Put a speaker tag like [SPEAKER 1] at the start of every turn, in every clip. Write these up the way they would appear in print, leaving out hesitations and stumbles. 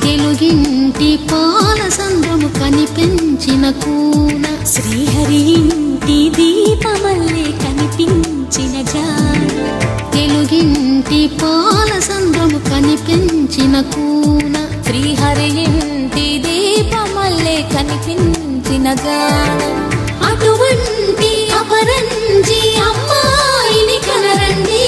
[SPEAKER 1] తెలుగింటి పాల సంద్రము కనిపించిన కూన
[SPEAKER 2] శ్రీహరి ఇంటి దీపమల్లే కనిపించిన జాన
[SPEAKER 1] తెలుగింటి పాల సంద్రము కనిపించిన కూన
[SPEAKER 2] శ్రీహరి ఇంటి దీపమల్లే కనిపించిన జాన
[SPEAKER 1] అటువంటి అపరంజి అమ్మాయిని కనరండి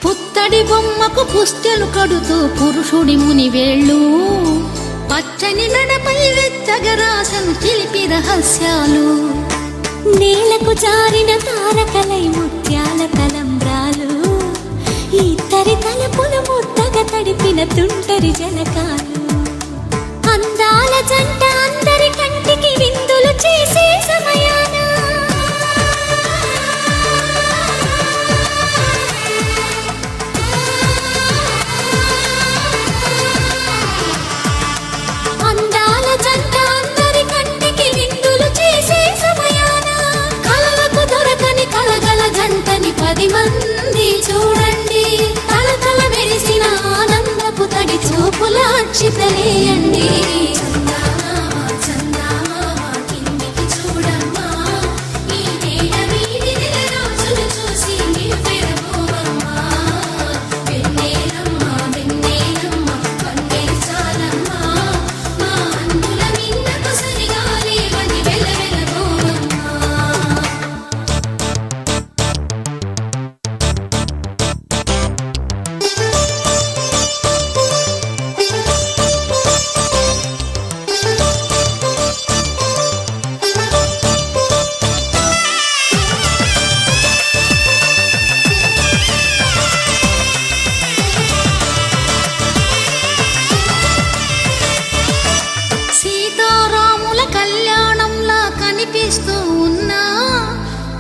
[SPEAKER 1] పుత్తడి బొమ్మకు పుస్తెలు కడుతూ పురుషుడి ముని వేళ్ళు పచ్చని నడపై వెచ్చగరాసను చిలిపి రహస్యాలు
[SPEAKER 2] నేలకు జారిన తారకలై ముత్యాల తలంబ్రాలు ఇద్దరి తలపులు ముద్దగా తడిపిన తుంటరి జలకాలు అందాల జంట అందరి కంటికి విందులు చేసే సమయాన అందాల జంట అందరి కంటికి విందులు చేసే సమయాన కలలకు దొరకని కలగల జంటని 10 మంది చూడండి తలతల మెరిసిన ఆనందపు తడి చూపుల అక్షితలేయండి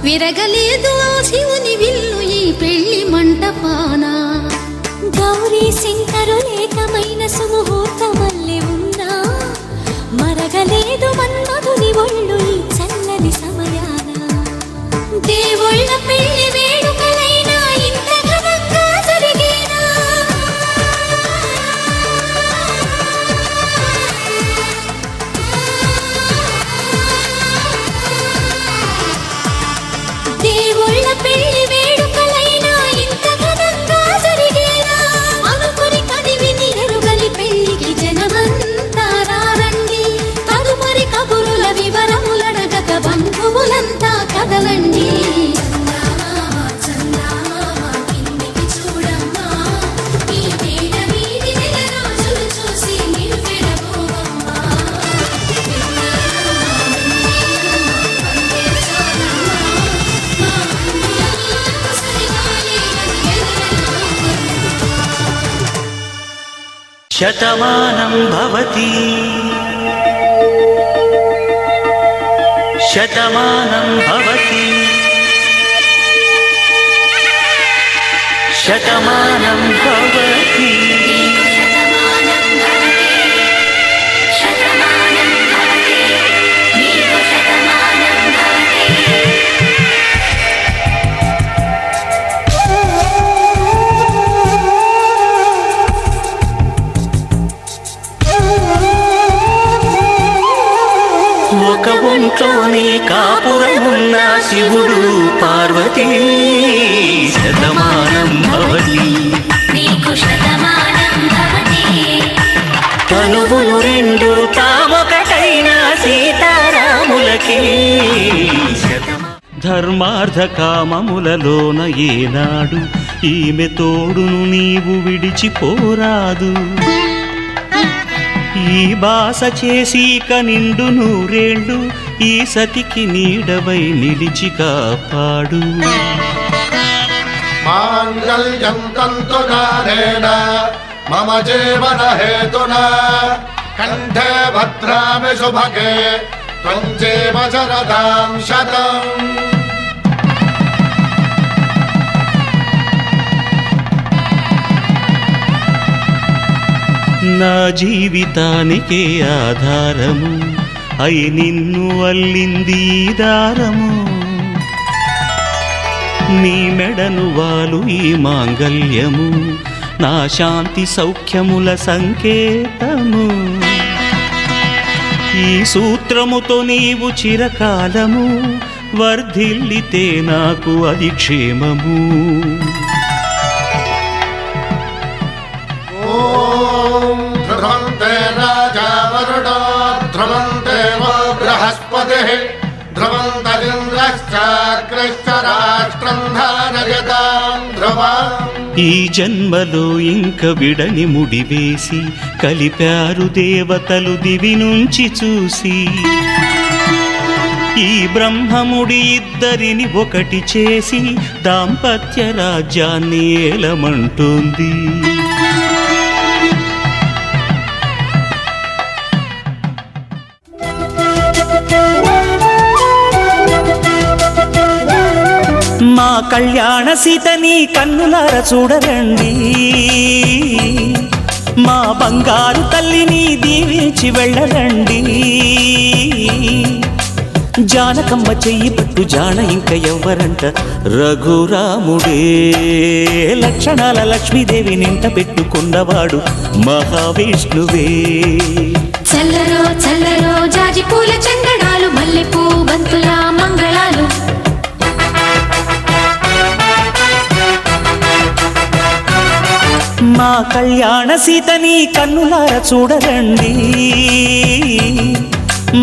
[SPEAKER 2] విరగలేదు ఆ శివుని విల్లు ఈ పెళ్లి మంటపాన గౌరీ శంకరులేకమైన సుముహూర్తమల్లె ఉన్నా మరగలేదు మన్మధుని ఒళ్ళు ఈ చల్లని సమయాన దేవుళ్ళ పెళ్లి వేడుకలైనా ఇంత ఘనంగా జరిగేనా దేవుళ్ళ పెళ్లి వేడుకలైనా ఇంత ఘనంగా జరిగేనా అనుకుని కదివిని ఎరుగని పెళ్లికి జనమంతా రారండి తదుపరి కబురుల వివరములడగక బంధువులంతా కదలండి
[SPEAKER 3] శతమానం భవతి శతమానం భవతి శతమానం భవతి ఒక ఒంట్లోనే కాపురమున్న శివుడు పార్వతీ శతమానం భవతి
[SPEAKER 2] నీకు శతమానం భవతి
[SPEAKER 3] ధర్మార్థ కామములలోన ఏనాడు ఈమె తోడును నీవు విడిచిపోరాదు. ఈ బాస చేసి నిండు నూరేళ్ళు ఈ సతికి నీడవై నిలిచి కాపాడు.
[SPEAKER 4] మాంగళ్యం తంతునానేన మమ జీవన హేతునా కంఠే భద్రామి శుభగే త్వం జీవ శరదాం శతం.
[SPEAKER 3] నా జీవితానికే ఆధారము అయి నిన్ను అల్లింది దారము. నీ మెడను వాలు ఈ మాంగల్యము నా శాంతి సౌఖ్యముల సంకేతము. ఈ సూత్రముతో నీవు చిరకాలము వర్ధిల్లితే నాకు అది క్షేమము.
[SPEAKER 4] ధ్రువంతే రాజా వరుడో ధ్రువంతే వో బృహస్పతిః ధ్రువంతరింద్రశ్చాగ్రశ్చ రాష్ట్రం ధారయతాం ధ్రువం.
[SPEAKER 3] ఈ జన్మలో ఇంక విడని ముడివేసి కలిపారు దేవతలు దివి నుంచి చూసి. ఈ బ్రహ్మముడి ఇద్దరిని ఒకటి చేసి దాంపత్య రాజ్యాన్ని ఏలమంటుంది. మా కళ్యాణ సీతని కన్నులార చూడరండి, మా బంగారు తల్లిని దీవించి వెళ్ళరండి. జానకమ్మ చెయ్యి పట్టు జాన ఇంక ఎవ్వరంట, రఘురాముడే లక్షణాల లక్ష్మీదేవి నింట పెట్టుకున్నవాడు మహావిష్ణువే.
[SPEAKER 2] చల్లరో చల్లరో జాజి పూల చందనాలు మల్లెపూ బంతుల మంగళాలు.
[SPEAKER 3] మా కళ్యాణ సీతని కన్నులార చూడరండి,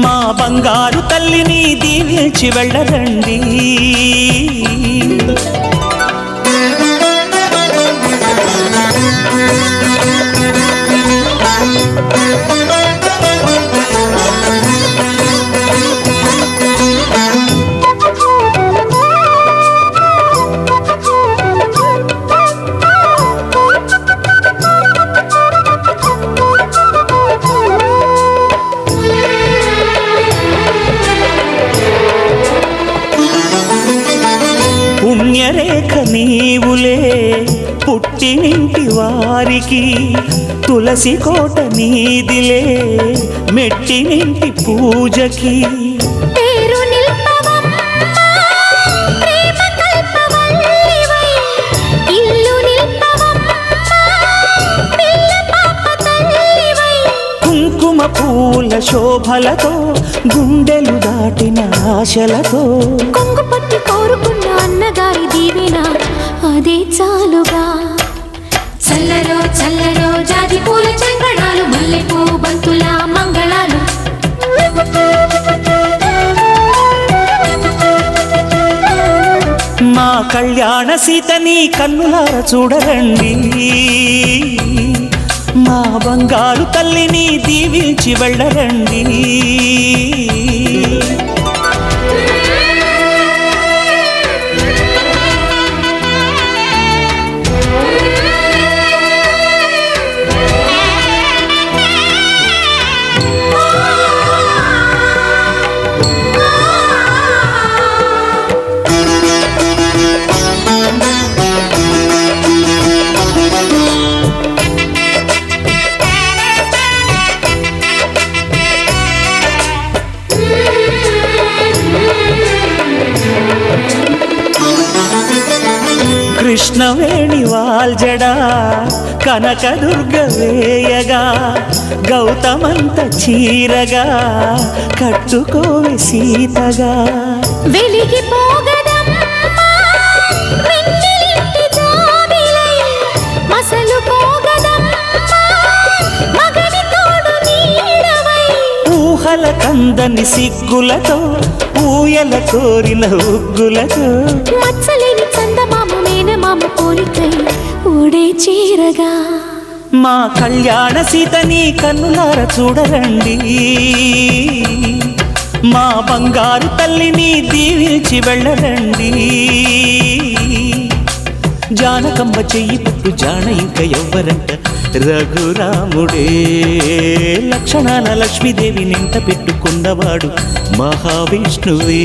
[SPEAKER 3] మా బంగారు తల్లిని దీవించి వెళ్ళరండి. పుణ్యరేఖ నీవులే పుట్టినింటి వారికి, తులసి కోట నీదిలే మెట్టినింటి పూజకి.
[SPEAKER 2] పేరు నిల్పవమ్మా ప్రేమ కల్పవల్లివై, ఇల్లు నిల్పవమ్మా పిల్ల పాప తల్లివై.
[SPEAKER 3] కుంకుమ పూల శోభలతో గుండెలు దాటిన ఆశలతో,
[SPEAKER 2] కొంగు పట్టి కోరుకున్న అన్నగారి దీవెన అదే చాలుగా. చల్లరో చల్లరో జాజి పూల చందనాలు మల్లెపూ బంతుల మంగళాలు.
[SPEAKER 3] మా కళ్యాణ సీతని కన్నులార చూడరండి, మా బంగారు తల్లిని దీవించి వెళ్ళరండి. కృష్ణవేణి వాల్జడా కనకదుర్గ వేయగా, గౌతమంత చీరగా కట్టుకోవే సీతగా.
[SPEAKER 2] వెలిగిపోగదమ్మా వెన్నెలింటి జాబిలై, మసలుపోగదమ్మా మగని తోడు నీడవై.
[SPEAKER 3] ఊహ ఊహల కందని సిగ్గులతో ఊయల కోరిన ఉగ్గులతో
[SPEAKER 2] మచ్చలేని చందమామ మేనమామ పోలికై ఊడే చీరగా
[SPEAKER 3] మా కళ్యాణ సీతని కన్నులార చూడరండి మా బంగారు తల్లిని దీవించి వెళ్ళరండి జానకమ్మ చెయ్యి పట్టు జాన ఇంక ఎవ్వరంట రఘురాముడే లక్షణాల లక్ష్మీదేవి నింట పెట్టుకున్నవాడు మహావిష్ణువే